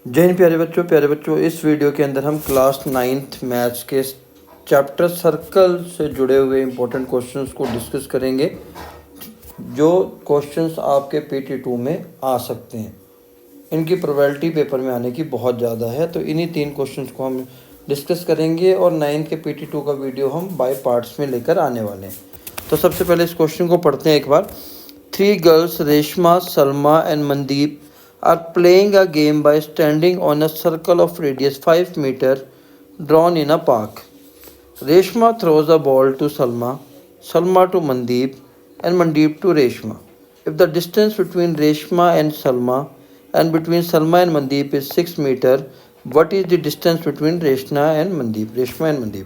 जय हिंद प्यारे बच्चों इस वीडियो के अंदर हम क्लास 9th मैथ्स के चैप्टर सर्कल से जुड़े हुए इम्पोर्टेंट क्वेश्चंस को डिस्कस करेंगे जो क्वेश्चंस आपके PT2 में आ सकते हैं। इनकी प्रोबेबिलिटी पेपर में आने की बहुत ज़्यादा है, तो इन्हीं 3 क्वेश्चंस को हम डिस्कस करेंगे और 9th के PT2 का वीडियो हम बाय पार्ट्स में लेकर आने वाले हैं। तो सबसे पहले इस क्वेश्चन को पढ़ते हैं एक बार। 3 girls Reshma, Salma and Mandeep are playing a game by standing on a circle of radius 5 meters drawn in a park. Reshma throws a ball to Salma, Salma to Mandeep, and Mandeep to Reshma. If the distance between Reshma and Salma and between Salma and Mandeep is 6 meters, what is the distance between Reshma and Mandeep?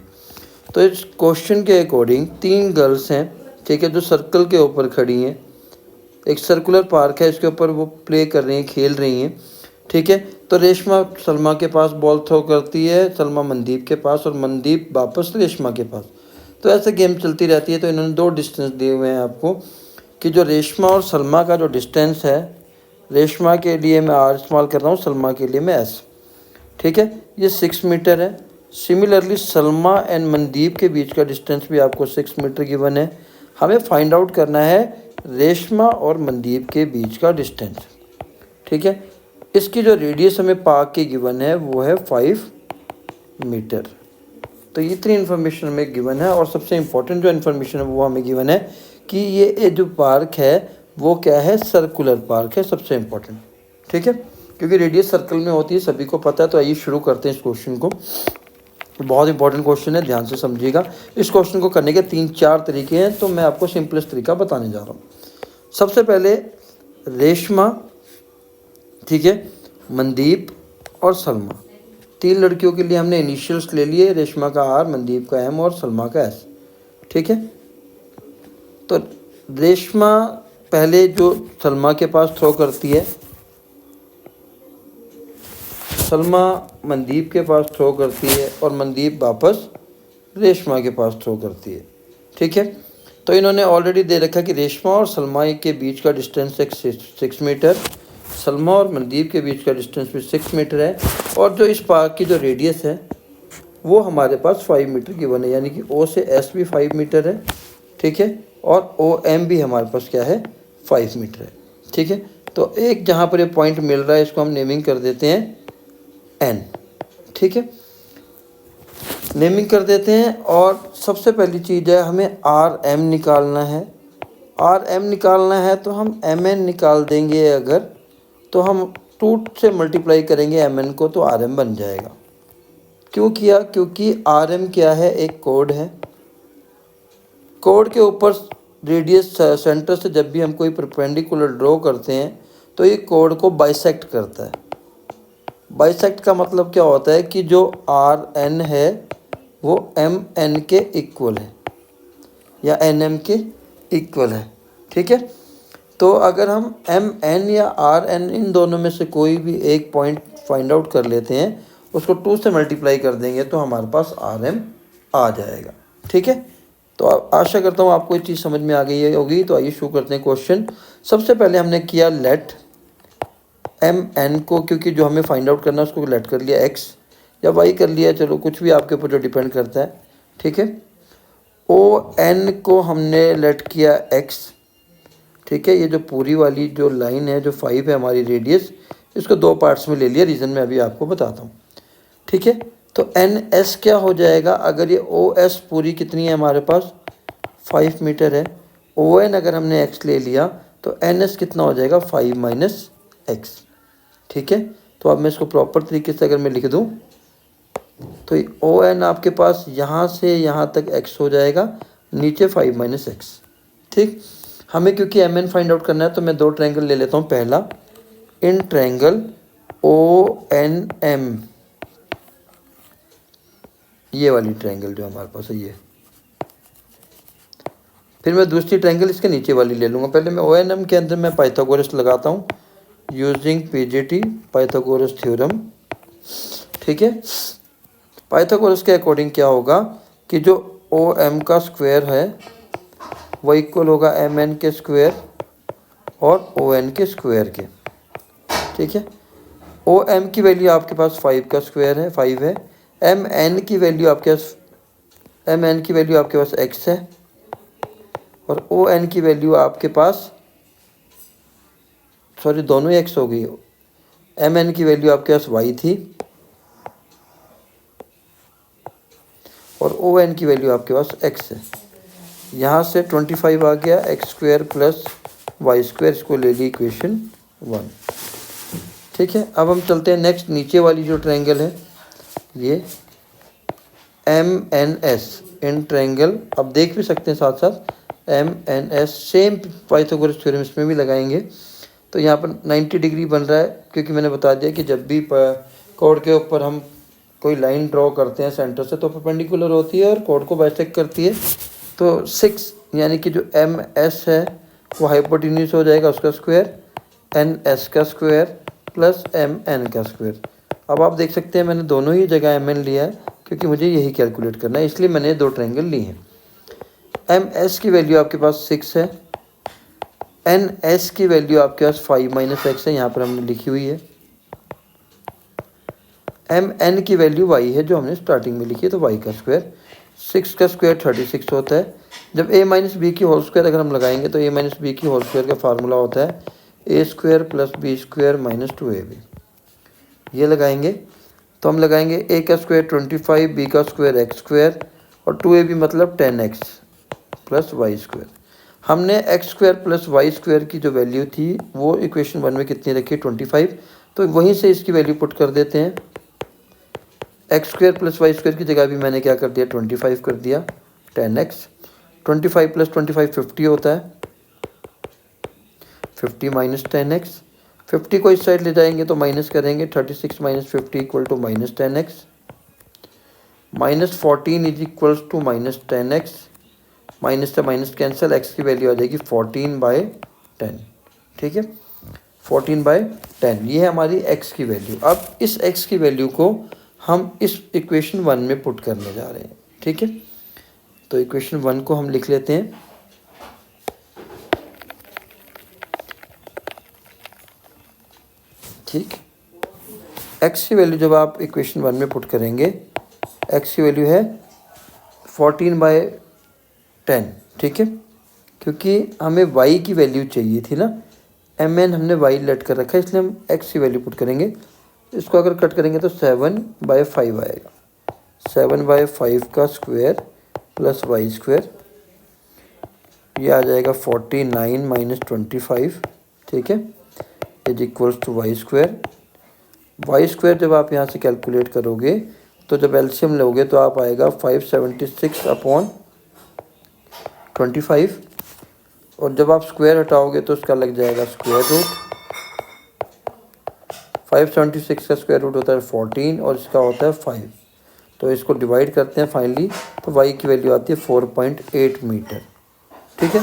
तो इस question के according 3 girls हैं, ठीक है, जो circle के ऊपर खड़ी हैं। एक सर्कुलर पार्क है, इसके ऊपर वो प्ले कर रही हैं, खेल रही हैं, ठीक है। तो रेशमा सलमा के पास बॉल थ्रो करती है, सलमा मनदीप के पास और मनदीप वापस रेशमा के पास। तो ऐसे गेम चलती रहती है। तो इन्होंने 2 डिस्टेंस दिए हुए हैं आपको कि जो रेशमा और सलमा का जो डिस्टेंस है, रेशमा के लिए मैं R इस्तेमाल कर रहा हूँ, सलमा के लिए मैं S, ठीक है, ये 6 मीटर है। सिमिलरली सलमा एंड मनदीप के बीच का डिस्टेंस भी आपको 6 मीटर गिवन है। हमें फाइंड आउट करना है रेशमा और मनदीप के बीच का डिस्टेंस, ठीक है। इसकी जो रेडियस हमें पार्क की गिवन है वो है 5 मीटर। तो ये 3 इन्फॉर्मेशन हमें गिवन है और सबसे इम्पोर्टेंट जो इन्फॉर्मेशन है वो हमें गिवन है कि ये जो पार्क है वो क्या है, सर्कुलर पार्क है, सबसे इम्पोर्टेंट, ठीक है, क्योंकि रेडियस सर्कल में होती है, सभी को पता है। तो आइए शुरू करते हैं इस क्वेश्चन को। बहुत इंपॉर्टेंट क्वेश्चन है, ध्यान से समझिएगा। इस क्वेश्चन को करने के 3-4 तरीके हैं, तो मैं आपको सिंपलेस्ट तरीका बताने जा रहा हूँ। सबसे पहले रेशमा, ठीक है, मनदीप और सलमा, 3 लड़कियों के लिए हमने इनिशियल्स ले लिए, रेशमा का R, मनदीप का M और सलमा का S, ठीक है। तो रेशमा पहले जो सलमा के पास थ्रो करती है, सलमा मनदीप के पास थ्रो करती है और मनदीप वापस रेशमा के पास थ्रो करती है, ठीक है। तो इन्होंने ऑलरेडी दे रखा कि रेशमा और सलमा के बीच का डिस्टेंस 6 मीटर, सलमा और मनदीप के बीच का डिस्टेंस भी 6 मीटर है, और जो इस पार्क की जो रेडियस है वो हमारे पास 5 मीटर गिवन है, यानी कि O से S भी 5 मीटर है, ठीक है, और OM भी हमारे पास क्या है, 5 मीटर है, ठीक है। तो एक जहाँ पर ये पॉइंट मिल रहा है इसको हम नेमिंग कर देते हैं N, ठीक है, नेमिंग कर देते हैं। और सबसे पहली चीज़ है हमें RM निकालना है। RM निकालना है तो हम MN निकाल देंगे, अगर तो हम 2 से मल्टीप्लाई करेंगे MN को तो RM बन जाएगा। क्यों किया, क्योंकि RM क्या है, एक कोड है। कोड के ऊपर रेडियस सेंटर से जब भी हम कोई परपेंडिकुलर ड्रॉ करते हैं तो ये कोड को बाइसेक्ट करता है। बाइसेक्ट का मतलब क्या होता है कि जो RN है वो MN के इक्वल है या NM के इक्वल है, ठीक है। तो अगर हम MN या RN इन दोनों में से कोई भी एक पॉइंट फाइंड आउट कर लेते हैं, उसको 2 से मल्टीप्लाई कर देंगे तो हमारे पास RM आ जाएगा, ठीक है। तो आशा करता हूँ आपको ये चीज़ समझ में आ गई होगी। तो आइए शुरू करते हैं क्वेश्चन। सबसे पहले हमने किया लेट MN को, क्योंकि जो हमें फाइंड आउट करना है उसको लेट कर लिया X या Y कर लिया, चलो कुछ भी आपके ऊपर जो डिपेंड करता है, ठीक है। ON को हमने लेट किया X, ठीक है। ये जो पूरी वाली जो लाइन है, जो 5 है हमारी रेडियस, इसको 2 पार्ट्स में ले लिया, रीज़न मैं अभी आपको बताता हूँ, ठीक है। तो NS क्या हो जाएगा, अगर ये OS पूरी कितनी है हमारे पास 5 मीटर है, ON अगर हमने X ले लिया तो NS कितना हो जाएगा 5 - X, ठीक है। तो अब मैं इसको प्रॉपर तरीके से अगर मैं लिख दूँ तो ON आपके पास यहाँ से यहाँ तक X हो जाएगा, नीचे 5 - X, ठीक। हमें क्योंकि MN फाइंड आउट करना है तो मैं 2 ट्रायंगल ले लेता हूँ। पहला इन ट्रायंगल ONM, ये वाली ट्रायंगल जो हमारे पास है ये, फिर मैं दूसरी ट्रायंगल इसके नीचे वाली ले लूँगा। पहले मैं ONM के अंदर मैं पाइथागोरस लगाता हूँ यूजिंग PGT पाइथागोरस थ्योरम, ठीक है। पाइथागोरस के अकॉर्डिंग क्या होगा कि जो OM का स्क्वायर है वो इक्वल होगा MN के स्क्वायर और ON के स्क्वायर के, ठीक है। ओ एम की वैल्यू आपके पास 5 का स्क्वायर है, 5 है। एम एन की वैल्यू आपके पास x है, और ओ एन की वैल्यू आपके पास, सॉरी दोनों x हो गई। एम एन की वैल्यू आपके पास y थी, और ओ एन की वैल्यू आपके पास x है। यहाँ से 25 आ गया, X square plus Y square, इसको ले ली इक्वेशन 1। ठीक है, अब हम चलते हैं नेक्स्ट, नीचे वाली जो ट्रायंगल है ये M N S in triangle, अब देख भी सकते हैं साथ साथ M N S, same Pythagoras theorem इसमें भी लगाएंगे। तो यहाँ पर 90 डिग्री बन रहा है, क्योंकि मैंने बता दिया कि जब भी कोड के ऊपर हम कोई लाइन ड्रॉ करते हैं सेंटर से तो परपेंडिकुलर होती है और कोड को बाइसेक्ट करती है। तो 6 यानी कि जो एम एस है वो हाइपोटेन्यूज हो जाएगा, उसका स्क्वायर एन एस का स्क्वायर प्लस एम एन का स्क्वायर। अब आप देख सकते हैं मैंने दोनों ही जगह एम एन लिया है, क्योंकि मुझे यही कैलकुलेट करना है, इसलिए मैंने 2 ट्रायंगल लिए हैं। एम एस की वैल्यू आपके पास 6 है, एन एस की वैल्यू आपके पास 5 माइनस एक्स है, यहाँ पर हमने लिखी हुई है। एम एन की वैल्यू y है जो हमने स्टार्टिंग में लिखी है, तो y का स्क्वायर, 6 का स्क्वायर 36 होता है। जब a माइनस बी की होल स्क्वायर अगर हम लगाएंगे तो a माइनस बी की होल स्क्वायर का फार्मूला होता है a square plus b square minus 2ab। ये लगाएंगे तो हम लगाएंगे a का स्क्वायर 25, b का स्क्वायर एक्स स्क्वायर, और 2ab मतलब 10x प्लस वाई स्क्वायर। हमने x square plus Y square की जो वैल्यू थी वो इक्वेशन 1 में कितनी रखी, 25, तो वहीं से इसकी वैल्यू पुट कर देते हैं। X square plus Y square की जगह भी मैंने क्या कर दिया, 25 कर दिया, 10x। 25 प्लस 25 50 होता है, 50 माइनस 10x। 50 को इस साइड ले जाएंगे तो माइनस करेंगे, 36 minus 50 equal to minus 10x, minus 14 is equals to minus 10x, minus से माइनस कैंसिल, x की वैल्यू आ जाएगी 14/10। ठीक है, 14/10 ये है हमारी x की वैल्यू। अब इस x की वैल्यू को हम इस इक्वेशन 1 में पुट करने जा रहे हैं। ठीक है, तो इक्वेशन 1 को हम लिख लेते हैं। ठीक, x की वैल्यू जब आप इक्वेशन 1 में पुट करेंगे, x की वैल्यू है 14/10। ठीक है, क्योंकि हमें y की वैल्यू चाहिए थी ना, एम एन हमने y लेट कर रखा है, इसलिए हम x की वैल्यू पुट करेंगे। इसको अगर कट करेंगे तो 7/5 आएगा, 7/5 का स्क्वायर प्लस वाई स्क्वायर, ये आ जाएगा 49 माइनस 25। ठीक है, is equals to Y square. Y square जब आप यहाँ से कैलकुलेट करोगे तो जब एलसीएम लोगे तो आप आएगा 576/25, और जब आप स्क्वायर हटाओगे तो उसका लग जाएगा स्क्वायर रूट। 576 का स्क्वायर रूट होता है 14 और इसका होता है 5, तो इसको डिवाइड करते हैं फाइनली, तो y की वैल्यू आती है 4.8 मीटर। ठीक है,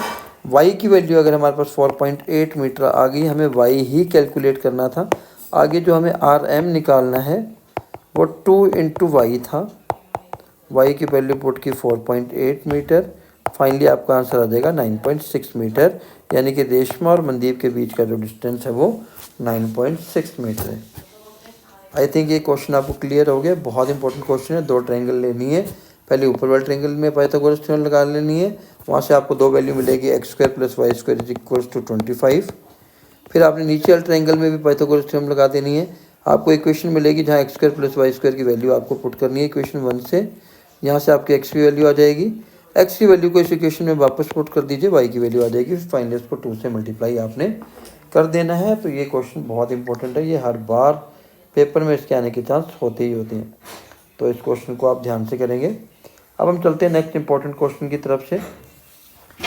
y की वैल्यू अगर हमारे पास 4.8 मीटर आ गई, हमें y ही कैलकुलेट करना था। आगे जो हमें rm निकालना है वो 2 इंटू वाई था, y की वैल्यू पुट की 4.8 मीटर, फाइनली आपका आंसर आ जाएगा 9.6 मीटर, यानी कि रेशमा और मनदीप के बीच का जो डिस्टेंस है वो 9.6 मीटर है। आई थिंक ये क्वेश्चन आपको क्लियर हो गया। बहुत इंपॉर्टेंट क्वेश्चन है, 2 ट्रायंगल लेनी है। पहले ऊपर वाले ट्रायंगल में पाइथागोरस थ्योरम लगा लेनी है, वहाँ से आपको 2 वैल्यू मिलेगी, X square plus Y square is equals to 25। फिर आपने नीचे वाले ट्रायंगल में भी पाइथागोरस थ्योरम लगा देनी है, आपको इक्वेशन मिलेगी जहाँ X square plus Y square की वैल्यू आपको पुट करनी है इक्वेशन 1 से। यहाँ से आपकी एक्स की वैल्यू आ जाएगी, एक्स की वैल्यू को इस इक्वेशन में वापस पुट कर दीजिए, वाई की वैल्यू आ जाएगी, फिर फाइनली इसको 2 से मल्टीप्लाई आपने कर देना है। तो ये क्वेश्चन बहुत इंपॉर्टेंट है, ये हर बार पेपर में इसके आने के चांस होते ही होते हैं, तो इस क्वेश्चन को आप ध्यान से करेंगे। अब हम चलते हैं नेक्स्ट इंपॉर्टेंट क्वेश्चन की तरफ से।